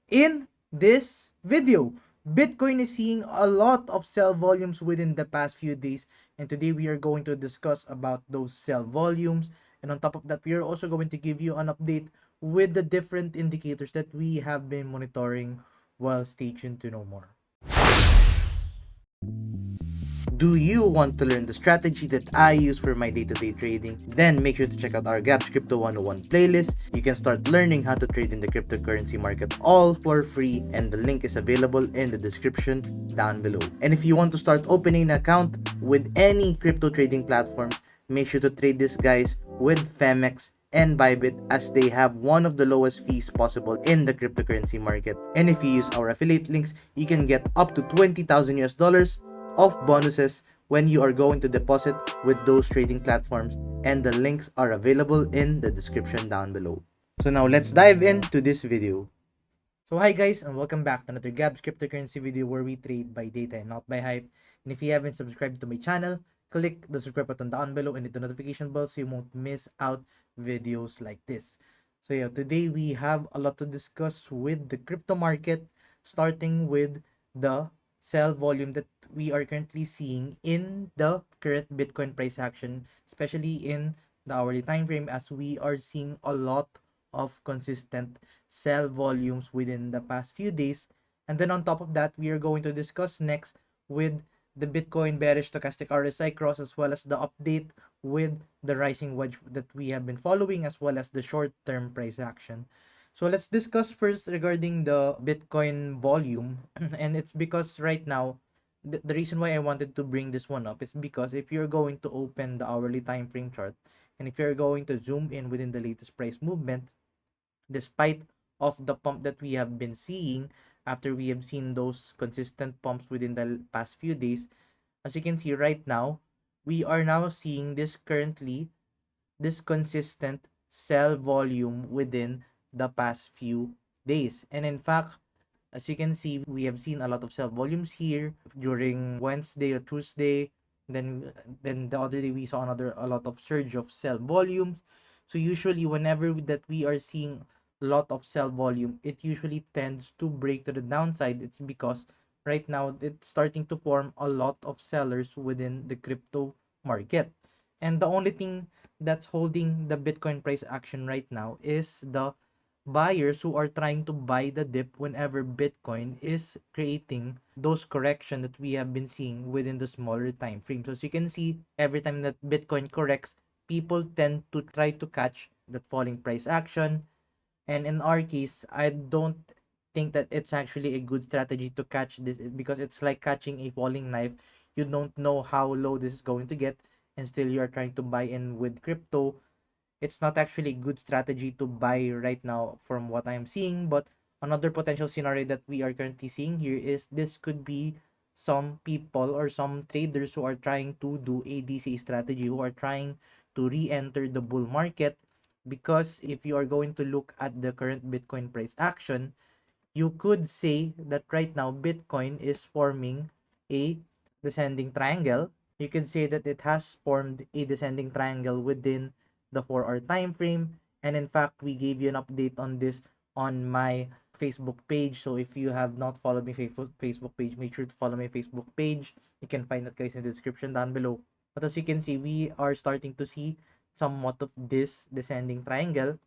In this video, Bitcoin is seeing a lot of sell volumes within the past few days, and today we are going to discuss about those sell volumes. And on top of that, we are also going to give you an update with the different indicators that we have been monitoring. While stay tuned to know more. Do you want to learn the strategy that I use for my day-to-day trading? Then make sure to check out our Gaps Crypto 101 playlist. You can start learning how to trade in the cryptocurrency market all for free, and the link is available in the description down below. And if you want to start opening an account with any crypto trading platform, make sure to trade this guys with Femex and Bybit, as they have one of the lowest fees possible in the cryptocurrency market. And if you use our affiliate links, you can get up to 20,000 US dollars of bonuses when you are going to deposit with those trading platforms, and the links are available in the description down below. So now let's dive into this video. So hi guys, and welcome back to another Gabs cryptocurrency video where we trade by data and not by hype. And if you haven't subscribed to my channel, click the subscribe button down below and hit the notification bell so you won't miss out videos like this. So yeah, today we have a lot to discuss with the crypto market, starting with the sell volume that we are currently seeing in the current Bitcoin price action, especially in the hourly time frame, as we are seeing a lot of consistent sell volumes within the past few days. And then on top of that, we are going to discuss next with the Bitcoin bearish stochastic RSI cross, as well as the update with the rising wedge that we have been following, as well as the short-term price action. So let's discuss first regarding the Bitcoin volume. And it's because right now, the reason why I wanted to bring this one up is because if you're going to open the hourly time frame chart, and if you're going to zoom in within the latest price movement, despite of the pump that we have been seeing after we have seen those consistent pumps within the past few days, as you can see right now, we are now seeing this consistent sell volume within the past few days. And in fact, as you can see, we have seen a lot of sell volumes here during Wednesday or Tuesday. Then the other day we saw a lot of surge of sell volumes. So usually whenever that we are seeing a lot of sell volume, it usually tends to break to the downside. It's because right now it's starting to form a lot of sellers within the crypto market. And the only thing that's holding the Bitcoin price action right now is the buyers who are trying to buy the dip whenever Bitcoin is creating those correction that we have been seeing within the smaller time frame. So as you can see, every time that Bitcoin corrects, people tend to try to catch that falling price action. And in our case, I don't think that it's actually a good strategy to catch this, because it's like catching a falling knife. You don't know how low this is going to get, and still you are trying to buy in with crypto. It's not actually a good strategy to buy right now from what I'm seeing. But another potential scenario that we are currently seeing here is this could be some people or some traders who are trying to do a DCA strategy, who are trying to re-enter the bull market. Because if you are going to look at the current Bitcoin price action, you could say that right now Bitcoin is forming a descending triangle. You can say that it has formed a descending triangle within the 4-hour time frame. And in fact, we gave you an update on this on my Facebook page. So if you have not followed my Facebook page, make sure to follow my Facebook page. You can find that guys in the description down below. But as you can see, we are starting to see somewhat of this descending triangle.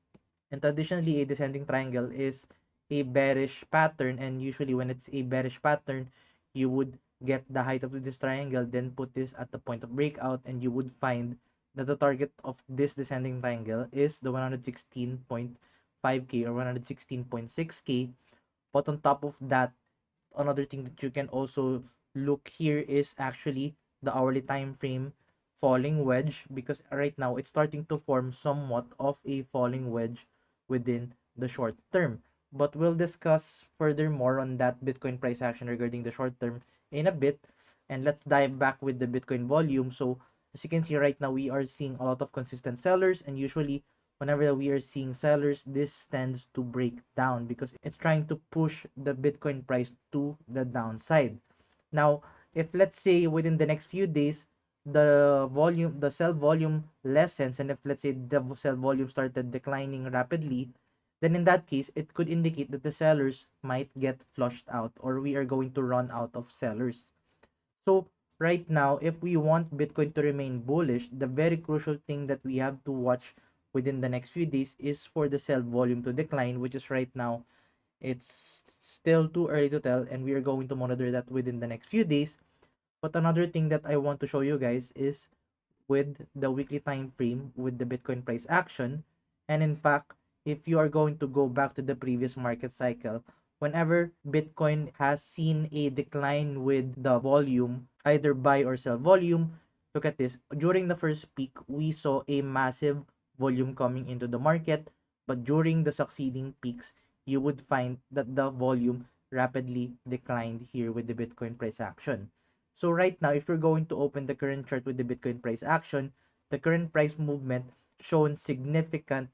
And traditionally, a descending triangle is a bearish pattern, and usually when it's a bearish pattern, you would get the height of this triangle, then put this at the point of breakout, and you would find that the target of this descending triangle is the 116.5k or 116.6k. But on top of that, another thing that you can also look here is actually the hourly time frame falling wedge, because right now it's starting to form somewhat of a falling wedge within the short term. But we'll discuss furthermore on that Bitcoin price action regarding the short term in a bit. And let's dive back with the Bitcoin volume. So as you can see right now, we are seeing a lot of consistent sellers, and usually whenever we are seeing sellers, this tends to break down because it's trying to push the Bitcoin price to the downside. Now, if let's say within the next few days, the sell volume lessens, and if let's say the sell volume started declining rapidly, then in that case, it could indicate that the sellers might get flushed out, or we are going to run out of sellers. So right now, if we want Bitcoin to remain bullish, the very crucial thing that we have to watch within the next few days is for the sell volume to decline, which is right now, it's still too early to tell, and we are going to monitor that within the next few days. But another thing that I want to show you guys is with the weekly time frame with the Bitcoin price action. And in fact, if you are going to go back to the previous market cycle, whenever Bitcoin has seen a decline with the volume, either buy or sell volume, look at this. During the first peak, we saw a massive volume coming into the market, but during the succeeding peaks, you would find that the volume rapidly declined here with the Bitcoin price action. So right now, if you're going to open the current chart with the Bitcoin price action, the current price movement shown significant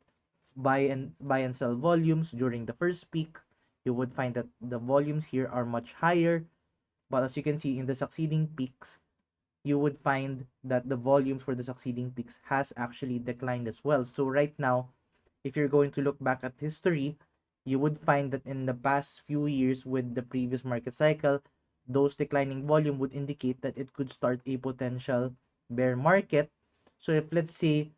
buy and sell volumes during the first peak. You would find that the volumes here are much higher, but as you can see in the succeeding peaks, you would find that the volumes for the succeeding peaks has actually declined as well. So right now, if you're going to look back at history, you would find that in the past few years with the previous market cycle, those declining volume would indicate that it could start a potential bear market. So if let's say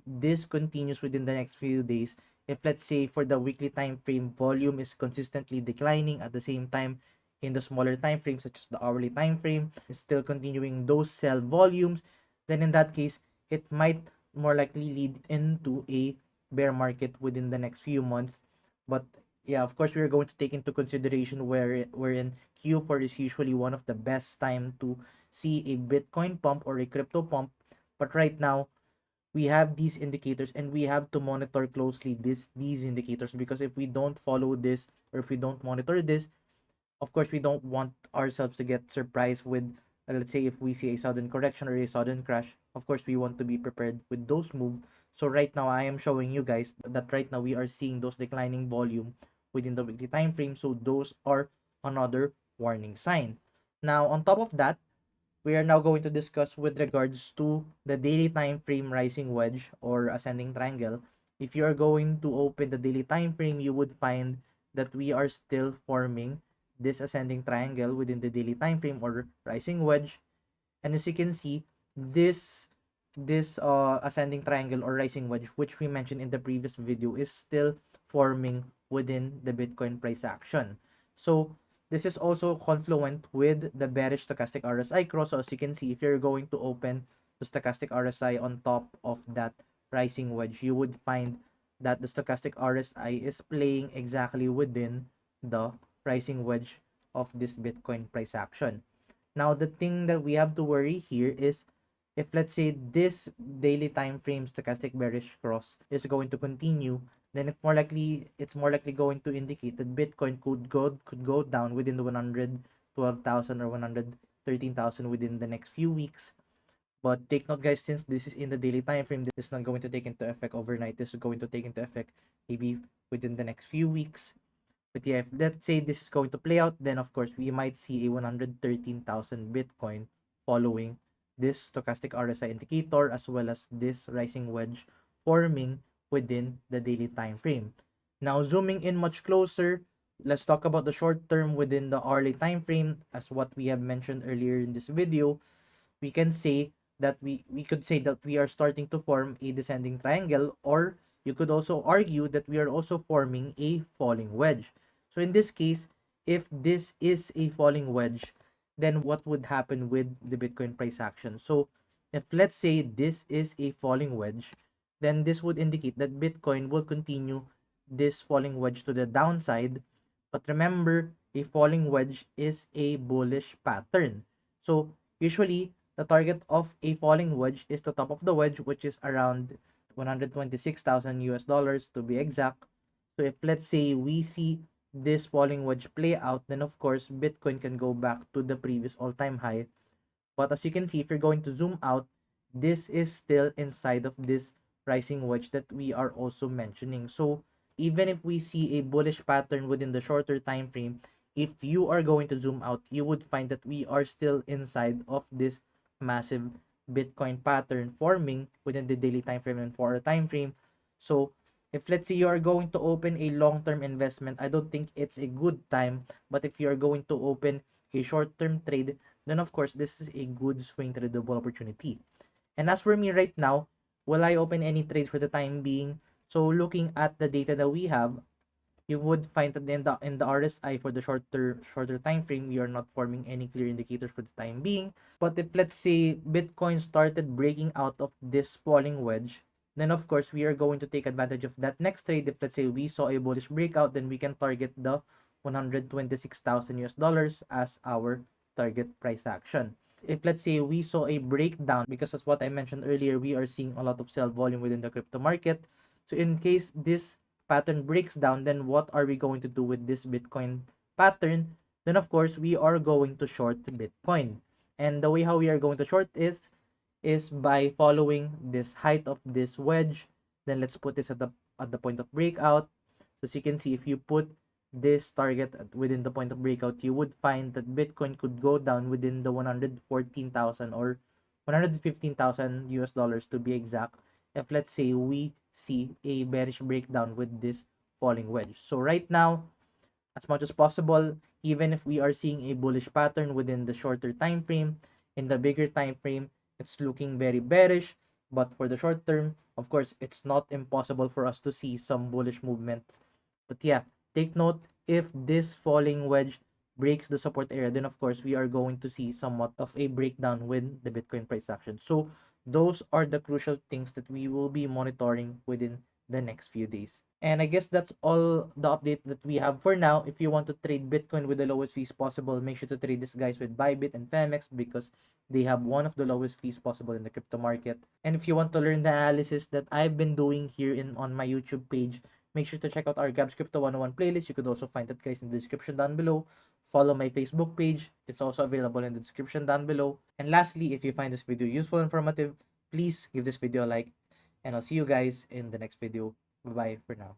this continues within the next few days, if let's say for the weekly time frame volume is consistently declining, at the same time in the smaller time frames such as the hourly time frame is still continuing those sell volumes, then in that case it might more likely lead into a bear market within the next few months. But yeah, of course, we are going to take into consideration wherein Q4 is usually one of the best time to see a Bitcoin pump or a crypto pump. But right now, we have these indicators and we have to monitor closely these indicators, because if we don't follow this or if we don't monitor this, of course we don't want ourselves to get surprised with let's say if we see a sudden correction or a sudden crash. Of course we want to be prepared with those moves. So right now I am showing you guys that right now we are seeing those declining volume within the weekly time frame, so those are another warning sign. Now on top of that, we are now going to discuss with regards to the daily time frame rising wedge or ascending triangle. If you are going to open the daily time frame, you would find that we are still forming this ascending triangle within the daily time frame or rising wedge. And as you can see, this ascending triangle or rising wedge, which we mentioned in the previous video, is still forming within the Bitcoin price action. So this is also confluent with the bearish stochastic RSI cross. So as you can see, if you're going to open the stochastic RSI on top of that rising wedge, you would find that the stochastic RSI is playing exactly within the rising wedge of this Bitcoin price action. Now, the thing that we have to worry here is if let's say this daily time frame stochastic bearish cross is going to continue, then it's more likely going to indicate that Bitcoin could go down within the 112,000 or 113,000 within the next few weeks. But take note, guys, since this is in the daily time frame, this is not going to take into effect overnight. This is going to take into effect maybe within the next few weeks. But yeah, if let's say this is going to play out, then of course we might see a 113,000 Bitcoin following this stochastic RSI indicator as well as this rising wedge forming within the daily time frame. Now zooming in much closer, let's talk about the short term within the hourly time frame. As what we have mentioned earlier in this video, we can say that we could say that we are starting to form a descending triangle, or you could also argue that we are also forming a falling wedge. So in this case, if this is a falling wedge, then what would happen with the Bitcoin price action? So if let's say this is a falling wedge, then this would indicate that Bitcoin will continue this falling wedge to the downside. But remember, a falling wedge is a bullish pattern. So usually the target of a falling wedge is the top of the wedge, which is around 126,000 US dollars to be exact. So if let's say we see this falling wedge play out, then of course Bitcoin can go back to the previous all-time high. But as you can see, if you're going to zoom out, this is still inside of this rising wedge that we are also mentioning. So even if we see a bullish pattern within the shorter time frame, if you are going to zoom out, you would find that we are still inside of this massive Bitcoin pattern forming within the daily time frame and 4-hour time frame. So If let's say you are going to open a long-term investment, I don't think it's a good time. But if you are going to open a short-term trade, then of course this is a good swing tradable opportunity. And as for me right now, will I open any trades for the time being? So looking at the data that we have, you would find that in the RSI for the shorter time frame, we are not forming any clear indicators for the time being. But if let's say Bitcoin started breaking out of this falling wedge, then of course we are going to take advantage of that next trade. If let's say we saw a bullish breakout, then we can target the 126,000 US dollars as our target price action. If let's say we saw a breakdown, because as what I mentioned earlier, we are seeing a lot of sell volume within the crypto market. So in case this pattern breaks down, then what are we going to do with this Bitcoin pattern? Then of course we are going to short Bitcoin. And the way how we are going to short is by following this height of this wedge. Then let's put this at the point of breakout. So as you can see, if you put this target within the point of breakout, you would find that Bitcoin could go down within the 114,000 or 115,000 US dollars to be exact, if let's say we see a bearish breakdown with this falling wedge. So right now, as much as possible, even if we are seeing a bullish pattern within the shorter time frame, in the bigger time frame, it's looking very bearish. But for the short term, of course, it's not impossible for us to see some bullish movement. But yeah, take note, if this falling wedge breaks the support area, then of course we are going to see somewhat of a breakdown with the Bitcoin price action. So those are the crucial things that we will be monitoring within the next few days. And I guess that's all the update that we have for now. If you want to trade Bitcoin with the lowest fees possible, make sure to trade these guys with Bybit and Femex because they have one of the lowest fees possible in the crypto market. And if you want to learn the analysis that I've been doing here on my YouTube page, make sure to check out our Gabs Crypto 101 playlist. You could also find that guys in the description down below. Follow my Facebook page. It's also available in the description down below. And lastly, if you find this video useful and informative, please give this video a like. And I'll see you guys in the next video. Bye-bye for now.